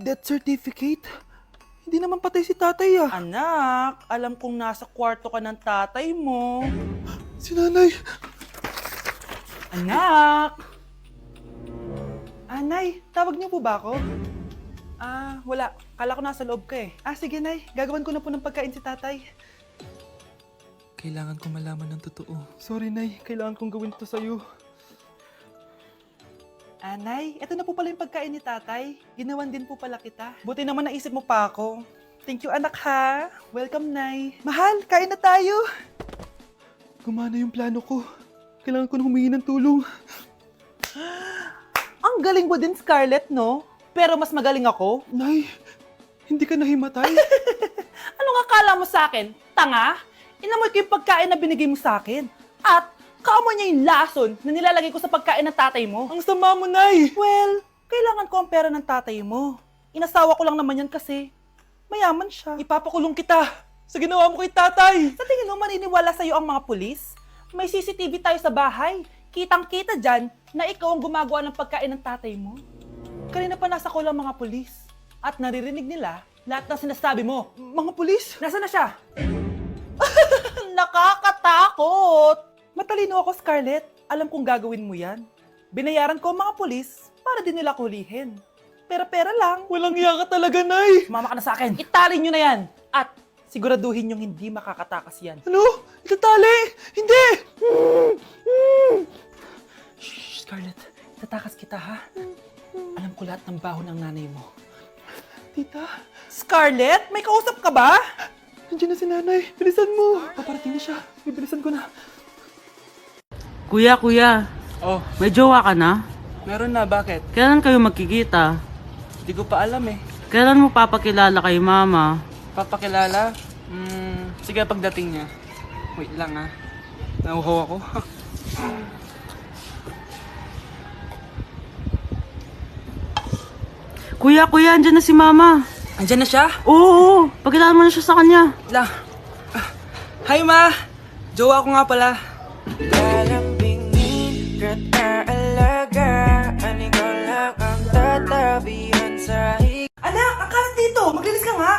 Death certificate? Hindi naman patay si tatay ah. Anak, alam kong nasa kwarto ka ng tatay mo. Si nanay. Anak! Nay, tawag niyo po ba ako? Wala. Kala ko nasa loob ka eh. Sige nay, gagawan ko na po ng pagkain si tatay. Kailangan ko malaman ng totoo. Sorry nay, kailangan kong gawin ito sa'yo. Nay, ito na po pala yung pagkain ni tatay. Ginawan din po pala kita. Buti naman naisip mo pa ako. Thank you anak ha. Welcome nay. Mahal, kain na tayo. Gumana yung plano ko. Kailangan ko na humingi ng tulong. Ang galing mo din Scarlett no? Pero mas magaling ako. Nay, hindi ka nahimatay. Anong akala mo sa akin? Tanga? Inamoy ko yung pagkain na binigay mo sa akin. At kaamoy niya yung lason na nilalagay ko sa pagkain ng tatay mo. Ang sama mo, Nay! Well, kailangan ko ang pera ng tatay mo. Inasawa ko lang naman yan kasi mayaman siya. Ipapakulong kita sa ginawa mo kay tatay. Sa tingin mo maniniwala sa'yo ang mga pulis? May CCTV tayo sa bahay. Kitang-kita dyan na ikaw ang gumagawa ng pagkain ng tatay mo. Kanina pa nasa kulang mga pulis. At naririnig nila lahat ng sinasabi mo. Mga pulis? Nasaan na siya? Nakakatakot! Matalino ako, Scarlett. Alam kong gagawin mo yan. Binayaran ko ang mga pulis para din nila kulihin. Pera-pera lang. Walang iya ka talaga, Nay! Sumama ka na sa akin. Itali nyo na yan. At siguraduhin yung hindi makakatakas yan. Ano? Itatali? Hindi! Shh, Scarlett. Itatakas kita, ha? Alam ko lahat ng baho ng nanay mo. Tita, Scarlett, may kausap ka ba? nandiyan na si nanay. Bilisan mo. Paparating na siya. Bibilisan ko na. Kuya, Oh, may jowa ka na? meron na. Bakit? Kailan kayo magkikita? Hindi ko pa alam eh. Kailan mo papakilala kay mama? Papakilala? Sige pagdating niya. Wait lang ah. Nauhaw ako. Kuya, andyan na si mama. Andiyan na siya? Oo, pakilala mo na siya sa kanya. Lang. Hi ma! Jowa ko nga pala. Lalambingin ka't aalagaan, ikaw lang ang tatabihan sa hig. Anak, akalat dito. Maglinis ka nga.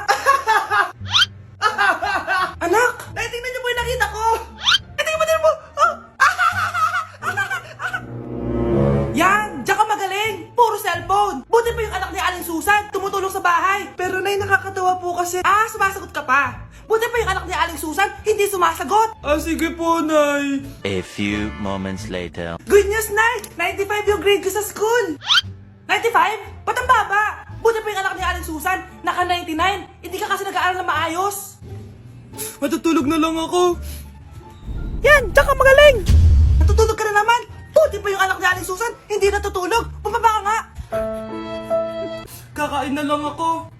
Anak, tingnan niyo po yung nakita ko. Tingnan mo, tingnan mo. Yan, diyan ka magaling. Puro cellphone. Buti pa yung anak ni Aling Susan. Tumutulong sa bahay. Pero nay, nakakatawa po kasi. Sumasagot ka pa. Buti pa yung anak ni Aling Susan, hindi sumasagot. Sige po, Nay. A few moments later. Good news, Nay! 95 yung grade ko sa school! 95? Ba't ang baba? Buti pa yung anak ni Aling Susan, naka 99. Hindi ka kasi nag-aaral na maayos. Matutulog na lang ako. Yan! Diyan ka magaling! Natutulog ka na naman! Buti pa yung anak ni Aling Susan, hindi natutulog! Bumaba ka nga! Kakain na lang ako.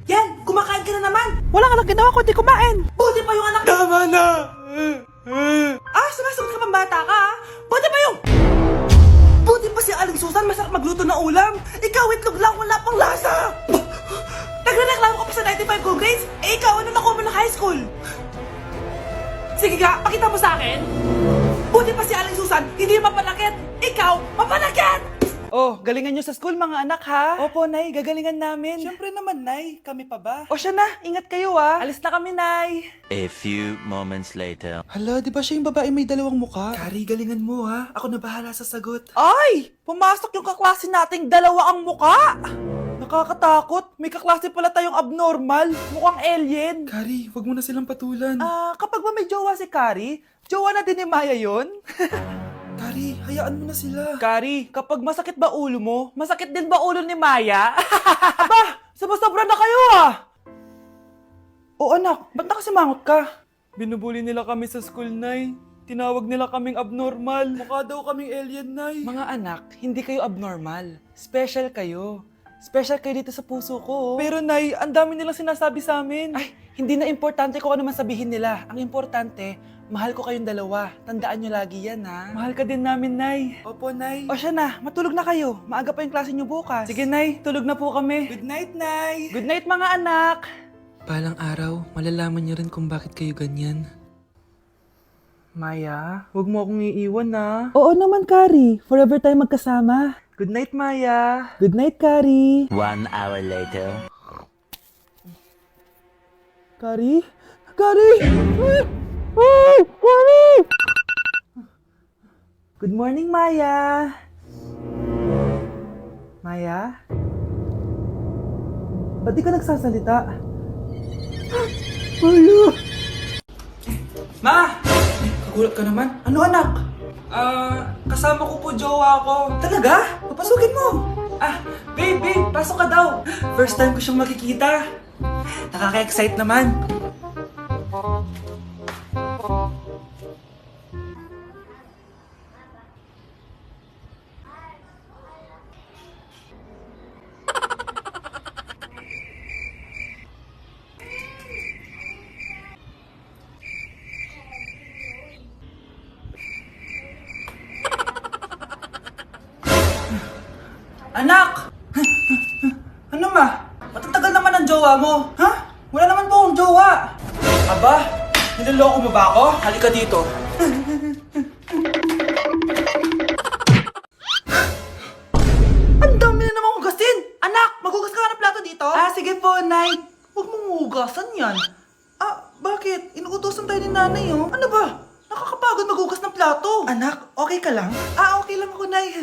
Yan! Kumakain ka na naman! Wala ka lang ginawa kundi kumain! Buti pa yung anak ni... Tama na! Sumasagot ka pang bata ka ha? Buti pa yung... Buti pa si Aling Susan, masarap magluto ng ulam! Ikaw, itlog lang, wala pang lasa! Nagre-reklamo ka pa sa 95 good grades? Ikaw, ano nakuha mo ng high school? Sige nga, pakita mo sa akin! Buti pa si Aling Susan, hindi mapanakit! Ikaw, mapanakit! Oh, galingan nyo sa school mga anak ha? Opo, Nay, gagalingan namin. Siyempre naman, Nay. Kami pa ba? O siya na, ingat kayo ha. Alis na kami, Nay. A few moments later. Hala, di ba siya yung babae may dalawang muka? Kari, galingan mo ha. Ako na bahala sa sagot. Ay! Pumasok yung kaklase nating dalawa ang muka! Nakakatakot. May kaklase pala tayong abnormal. Mukhang alien. Kari, wag mo na silang patulan. Kapag ba may jowa si Kari, jowa na din ni Maya yun? Kari, hayaan mo na sila. Kari, kapag masakit ba ulo mo, masakit din ba ulo ni Maya? Aba, sobra na kayo ah! O anak, ba't nakasimangot ka? Binubuli nila kami sa school, Nay. Tinawag nila kaming abnormal. Mukha daw kaming alien, Nay. Mga anak, hindi kayo abnormal. Special kayo. Special kayo dito sa puso ko. Pero, Nay, ang dami nilang sinasabi sa amin. Ay, hindi na importante kung ano man sabihin nila. Ang importante, mahal ko kayong dalawa. Tandaan nyo lagi yan, ha? Mahal ka din namin, Nay. Opo, Nay. O siya na, matulog na kayo. Maaga pa yung klase nyo bukas. Sige, Nay, tulog na po kami. Good night, Nay. Good night, mga anak. Palang araw, malalaman niyo rin kung bakit kayo ganyan. Maya, huwag mo akong iiwan, na. Oo naman, Kari. Forever tayo magkasama. Good night, Maya. Good night, Kari. 1 hour later. Kari? Kari! Kari! Good morning, Maya. Maya? Ba't di ka nagsasalita? Maya! Ma! Kagulat ka naman. Ano, anak? Kasama ko po jowa ko. Talaga? Papasukin mo. Babe, pasok ka daw. First time ko siyang makikita. Nakaka-excite naman. Anak! Ano ma? Matatagal naman ang jowa mo. Ha? Wala naman po akong jowa. Aba, niloloko mo ba ako? Halika dito. Ang dami na naman hugasin! Anak, maghugas ka nga ng plato dito? Sige po, Nay. Huwag mong hugasan yan. Bakit? Inuutosan tayo ni Nanay, oh. Ano ba? Nakakapagod maghugas ng plato. Anak, okay ka lang? Okay lang ako, Nay.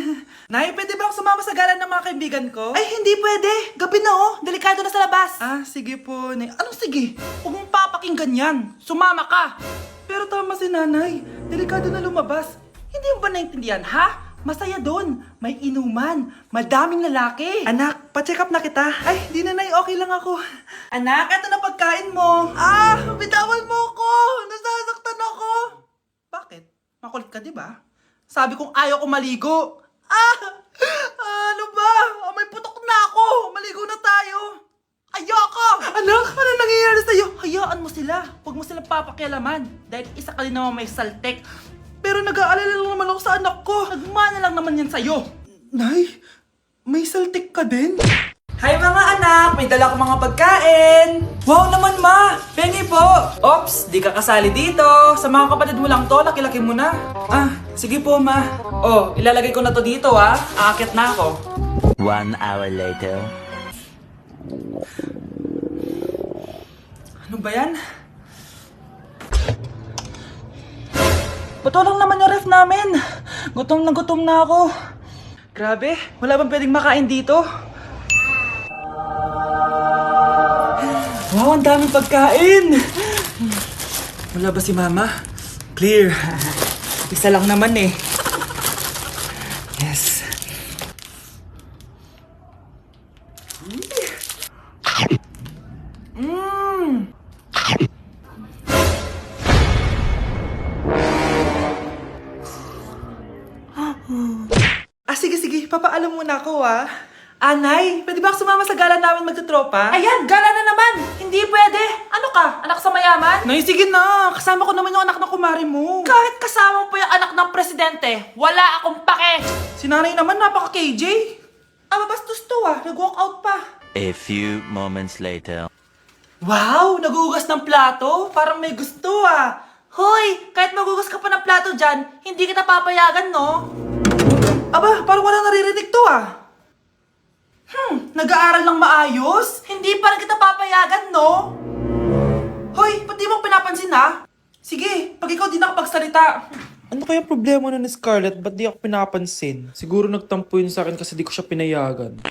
Nay, pwede ba akong sumama sa gala ng mga kaibigan ko? Ay, hindi pwede. Gabi na, oh. Delikado na sa labas. Sige po, Nay. Anong sige? Huwag mong papakinggan yan. Sumama ka. Pero tama si Nanay. Delikado na lumabas. Hindi mo ba naintindihan, ha? Masaya doon. May inuman. Madaming lalaki. Anak, pa-check up na kita. Ay, di na, Nay. Okay lang ako. Anak, eto na pagkain mo. Bitawan mo ako. Nasasaktan ako. Bakit? Makulit ka, di ba? Sabi kong ayaw ko maligo. Ano ba? May putok na ako. Maligo na tayo. Ayoko! Anak, ano nangyayari sa'yo? Hayaan mo sila. Huwag mo silang papakialaman. Dahil isa ka din naman may saltek. Pero nag-aalala lang naman ako sa anak ko. Nagmana lang naman yan sa'yo. Nay, may saltik ka din? Hi mga anak! May dala ko mga pagkain! Wow naman ma! Pengi po! Ops, di ka kasali dito. Sa mga kapatid mo lang to, laki-laki mo na. Sige po ma. Ilalagay ko na to dito Aakyat na ako. 1 hour later. Ano ba yan? Bato lang naman yung ref namin. Gutom na ako. Grabe, wala bang pwedeng makain dito? Wow, ang daming pagkain! Wala ba si Mama? Clear. Isa lang naman eh. Yes. Sige. Papaalam muna ako, Nay, pwede ba ako sumama sa gala namin magtutropa? Ayan, gala na naman! Hindi pwede! Ano ka? Anak sa mayaman? Nay, sige na! Kasama ko naman yung anak ng kumari mo. Kahit kasama mo pa yung anak ng presidente, wala akong pake! Si Nanay naman, napaka-KJ. Mabastos to nag-walk out pa. A few moments later. Wow, nagugas ng plato? Parang may gusto Hoy, kahit magugas ka pa ng plato dyan, hindi kita papayagan, no? Aba, parang wala naririnig to nag-aaral ng maayos? Hindi pa rin kita papayagan, no? Hoy, ba't di mo pinapansin, Sige, pag ikaw di nakapagsalita. Ano kaya problema na ni Scarlett? Ba't di ako pinapansin? Siguro nagtampo yun sa akin kasi di ko siya pinayagan.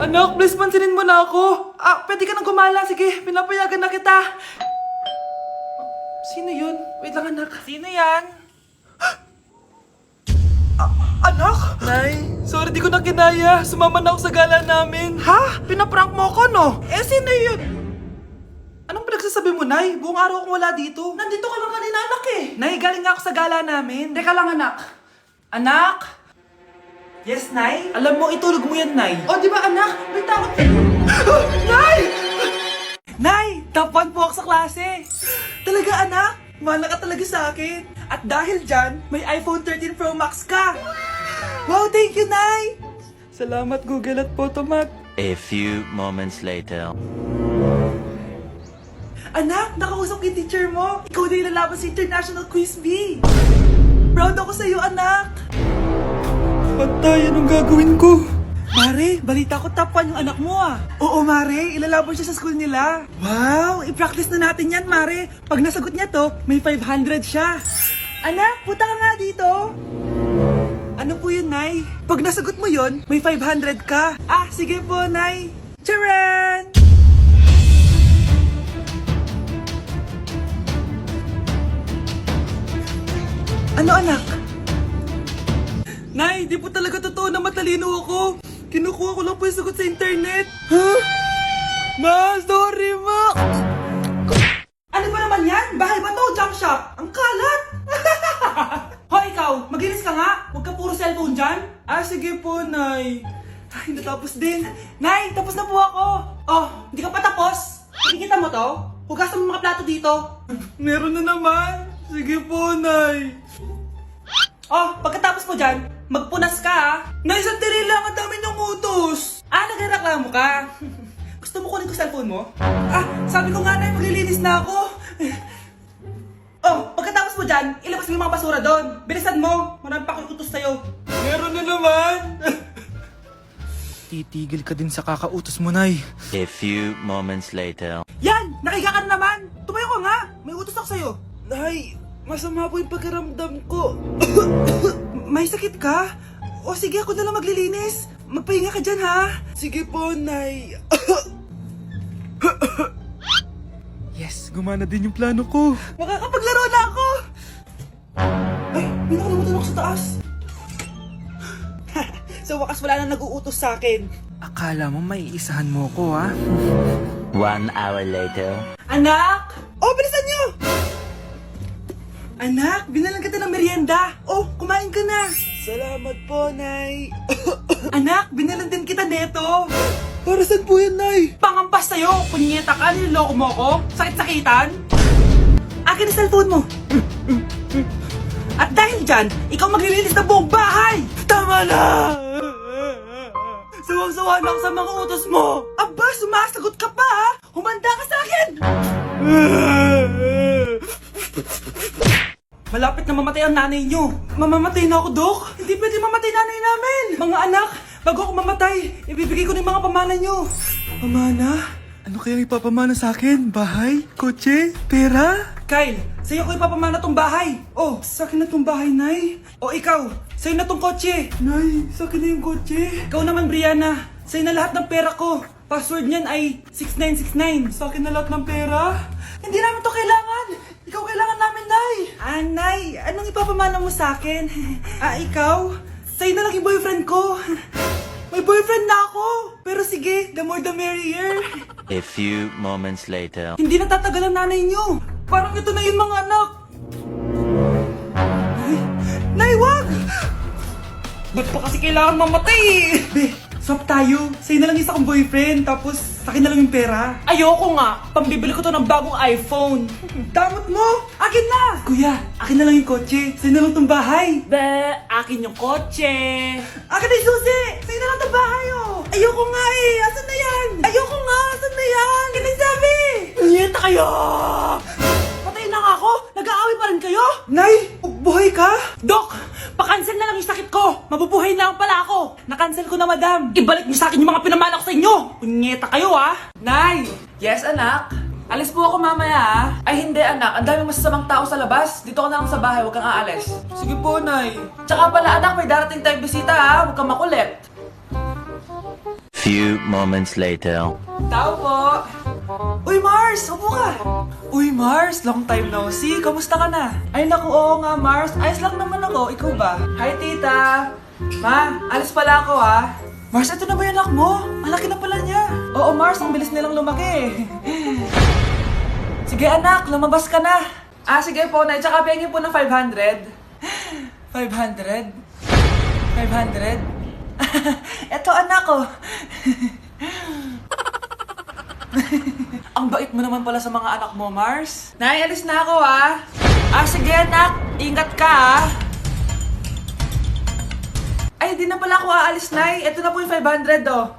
Anak, please pansinin mo na ako. Pwede ka nang gumala. Sige, pinapayagan na kita. Sino yun? Wait lang, anak. Sino yan? Anak? Nay, sorry di ko na kinaya. Sumama na ako sa gala namin. Ha? Pinaprank mo ako, no? Sino yun? Anong pinagsasabi mo, Nay? Buong araw akong wala dito. Nandito ka lang kanina, anak Nay, galing nga ako sa gala namin. Teka lang, anak. Anak? Yes, Nay? Alam mo, itulog mo yan, Nay. Di ba, anak? May takot. Nay! Nay! Top 1 po ako sa klase. Talaga, anak? Mahal ka talaga sa akin. At dahil dyan, may iPhone 13 Pro Max ka. Wow, thank you, Nay! Salamat, Google at Photomat. A few moments later. Anak, nakausap yung teacher mo. Ikaw na yung lalaban sa International Quiz Bee. Proud ako sa'yo, anak. Patay, anong gagawin ko? Mare, balita ko top 1 yung anak mo ah. Oo, Mare, ilalaban siya sa school nila. Wow, i-practice na natin yan, Mare. Pag nasagot niya to, may 500 siya. Anak, punta ka nga dito. Ano po yun, Nay? Pag nasagot mo yun, may 500 ka. Ah, sige po, Nay. Charan! Ano, anak? Nay, di po talaga totoo na matalino ako. Kinukuha ko lang po yung sagot sa internet. Ha? Ma, sorry ma! Ano ba naman yan? Bahay ba to? Junk shop? Ang kalat! Hoy, ikaw! Maglinis ka nga! Huwag ka puro cellphone dyan! Ah, sige po, Nay. Ay, natapos din. Nay, tapos na po ako! Oh, hindi ka pa tapos? Nakikita mo to? Hugasan mo mga plato dito. Meron na naman. Sige po, Nay. Oh, pagkatapos mo dyan, magpunas ka ha. Nay, sandali lang, ang dami ng utos. Ah, nagreklamo ka. Gusto mo kunin ko cellphone mo? Ah, sabi ko nga, Nay, maglilinis na ako. Oh, pagkatapos mo dyan, ilabas mo yung mga basura doon. Bilisan mo, marami pa akong utos sa'yo. Meron na naman. Titigil ka din sa kakautos mo, Nay. A few moments later. Yan, nakiga ka na naman. Tumayo ka nga, may utos ako sa'yo. Nay, masama po yung pakiramdam ko. May sakit ka? O sige, ako na lang maglilinis. Magpahinga ka dyan ha. Sige po, Nay. Yes, gumana din yung plano ko. Makakapaglaro na ako! Ay, may nakalimutan ako sa taas. Sa wakas wala na nag-uutos sa akin. Akala mo may isahan mo ko, ha? 1 hour later. Anak! Oh, bilisan niyo! Anak, binalan kita ng merienda. Oh, kumain ka na. Salamat po, Nay. Anak, binalan din kita neto. Para saan po yan, Nay? Pangampas sa'yo, punyeta ka, niloloko mo ko. Sakit-sakitan. Akin ang cellphone mo. At dahil dyan, ikaw maglilinis ng buong bahay. Tama na! Sawang-sawa na ako sa mga utos mo. Aba, sumasagot ka pa ha? Humanda ka sa akin! Malapit na mamatay ang nanay nyo. Mamamatay na ako, Dok. Hindi pwede mamatay nanay namin. Mga anak, bago ako mamatay, ibibigay ko na yung mga pamana nyo. Pamana? Ano kaya ipapamana sa akin? Bahay? Kotse? Pera? Kyle, sa'yo ko ipapamana tong bahay. Oh, sa akin na tong bahay, Nay. O ikaw, sa'yo na tong kotse. Nay, sa akin na yung kotse. Ikaw naman, Brianna, sa'yo na lahat ng pera ko. Password niyan ay 6969. Sa akin na lahat ng pera? Hindi namin to kailangan. Ikaw kailangan namin, Nay. Ah, Nay, anong ipapamana mo sa akin? Ah, ikaw? Sa'yo na lang yung boyfriend ko. May boyfriend na ako. Pero sige, the more the merrier. A few moments later. Hindi natatagal ang nanay niyo. Parang ito na yung mga anak. Nay, wag! Ba't pa kasi kailangan mamatay? Be, swap tayo. Sa'yo na lang isa kong boyfriend, tapos sa akin na lang yung pera. Ayoko nga. Pambibili ko to ng bagong iPhone. Damot mo! Akin na! Kuya, akin na lang yung kotse. Sa'yo na lang tong bahay. Be, akin yung kotse. Akin na yung susi! Sa'yo na lang tong bahay, oh! Ayoko nga eh! Asan na yan? Ayoko nga! Asan na yan? Akin na yung sabi! Niyeta kayo! Patay na nga ako! Nag-aaway pa rin kayo? Nay! Buhay ka? Dok! Pa-cancel na lang yung sakit ko! Mabubuhay na lang pala ako! Na-cancel ko na, madam! Ibalik niyo sa akin yung mga pinamala ko sa inyo! Punyeta kayo, ah! Nay! Yes, anak? Alis po ako mamaya, ah. Ay, hindi, anak. Ang daming masasamang tao sa labas. Dito ka na lang sa bahay. Huwag kang aalis. Sige po, Nay. Tsaka pala, anak, may darating tayong bisita, ah. Huwag kang makulit. Few moments later. Tao po. Uy, Mars! Upo ka! Uy, Mars. Long time no see. Kamusta ka na? Ay, naku, oo nga, Mars. Ayos lang naman ako. Ikaw ba? Hi, tita. Ma, alis pala ako, ah. Mars, ito na ba yung anak mo? Malaki na pala niya. Oo, Mars. Ang bilis nilang lumaki. Sige, anak. Lumabas ka na. Ah, sige po, Nay. Tsaka pengin po ng 500. 500? 500? Eto, anak ko. Ang bait mo naman pala sa mga anak mo, Mars. Nay, alis na ako, ah. Ah, sige, anak. Ingat ka, ah. Ay, di na pala ako aalis, Nay. Ito na po yung 500, oh.